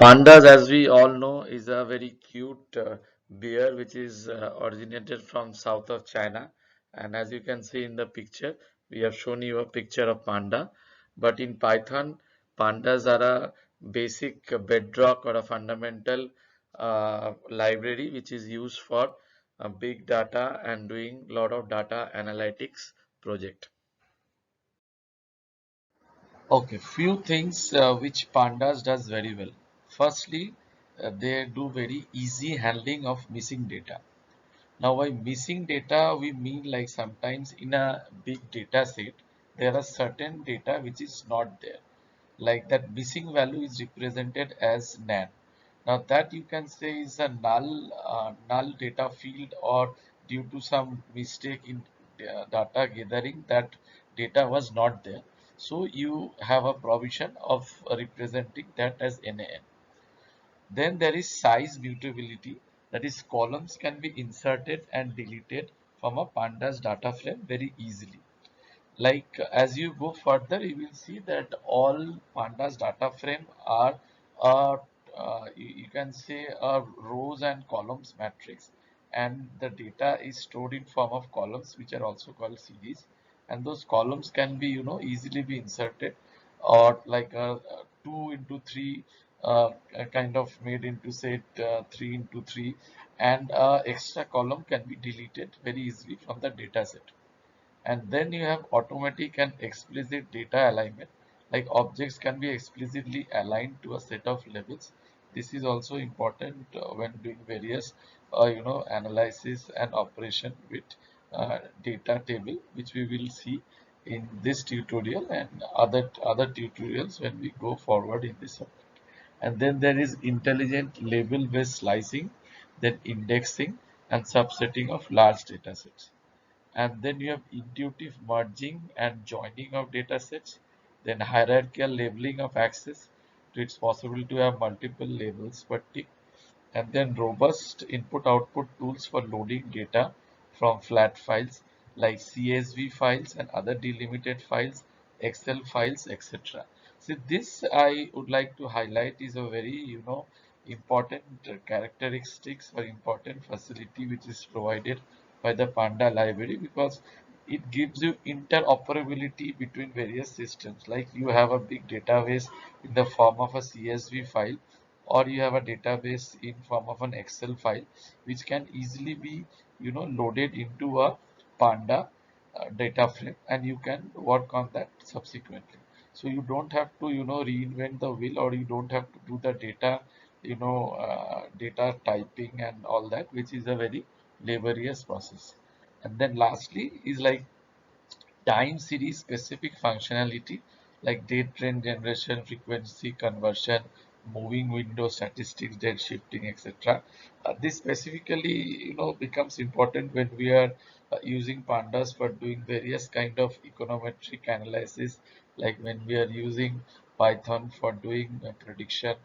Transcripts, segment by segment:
Pandas, as we all know, is a very cute bear which is originated from south of China. And as you can see in the picture, we have shown you a picture of panda. But in Python, pandas are a basic bedrock or a fundamental library which is used for big data and doing a lot of data analytics project. Okay, few things which pandas does very well. Firstly, they do very easy handling of missing data. Now, by missing data, we mean like sometimes in a big data set, there are certain data which is not there. Like that missing value is represented as NaN. Now that you can say is a null data field, or due to some mistake in data gathering, that data was not there. So you have a provision of representing that as NaN. Then there is size mutability, that is columns can be inserted and deleted from a pandas data frame very easily. Like as you go further, you will see that all pandas data frame are uh, you can say a rows and columns matrix, and the data is stored in form of columns which are also called series, and those columns can be easily be inserted, or like a 2 into 3 kind of made into say 3 into 3, and extra column can be deleted very easily from the data set. And then you have automatic and explicit data alignment, like objects can be explicitly aligned to a set of labels. This is also important when doing various analysis and operation with data table, which we will see in this tutorial and other tutorials when we go forward in this subject. And then there is intelligent label based slicing, then indexing and subsetting of large data sets. And then you have intuitive merging and joining of data sets, then hierarchical labeling of access. So it's possible to have multiple labels per tick, and then robust input output tools for loading data from flat files like CSV files and other delimited files, Excel files, etc. So this I would like to highlight is a very important characteristics or important facility which is provided by the Panda library, because it gives you interoperability between various systems. Like you have a big database in the form of a CSV file, or you have a database in form of an Excel file, which can easily be loaded into a Panda data frame, and you can work on that subsequently. So you don't have to reinvent the wheel, or you don't have to do the data typing and all that, which is a very laborious process. And then lastly is like time series specific functionality, like date trend generation, frequency conversion, moving window statistics, date shifting, etc. This specifically becomes important when we are using pandas for doing various kind of econometric analysis, like when we are using Python for doing prediction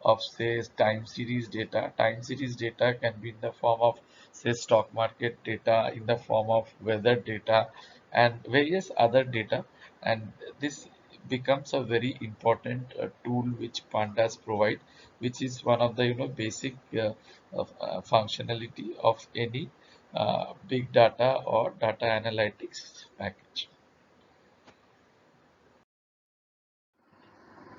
of say time series data. Time series data can be in the form of say stock market data, in the form of weather data, and various other data. And this becomes a very important tool which pandas provide, which is one of the basic functionality of any big data or data analytics package.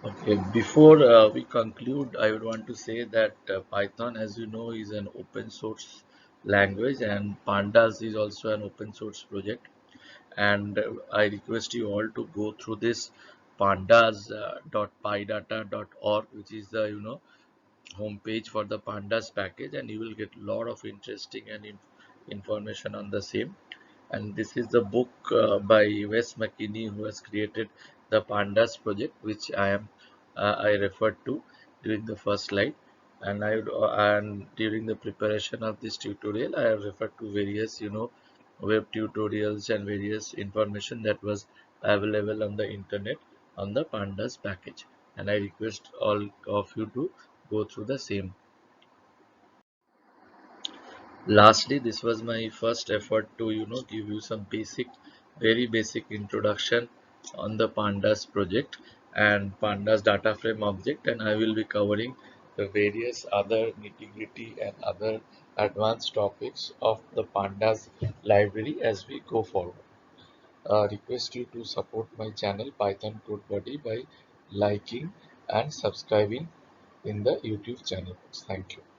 Okay, before we conclude, I would want to say that Python, as you know, is an open source language, and Pandas is also an open source project. And I request you all to go through this pandas.pydata.org, which is the homepage for the pandas package, and you will get a lot of interesting and information on the same. And this is the book by Wes McKinney, who has created the pandas project, which I referred to during the first slide. And during the preparation of this tutorial, I have referred to various web tutorials and various information that was available on the internet on the pandas package, and I request all of you to go through the same. Lastly, this was my first effort to give you some very basic introduction on the pandas project and pandas data frame object, and I will be covering the various other nitty-gritty and other advanced topics of the Pandas library as we go forward. Request you to support my channel Python Code Buddy by liking and subscribing in the YouTube channel. Thank you.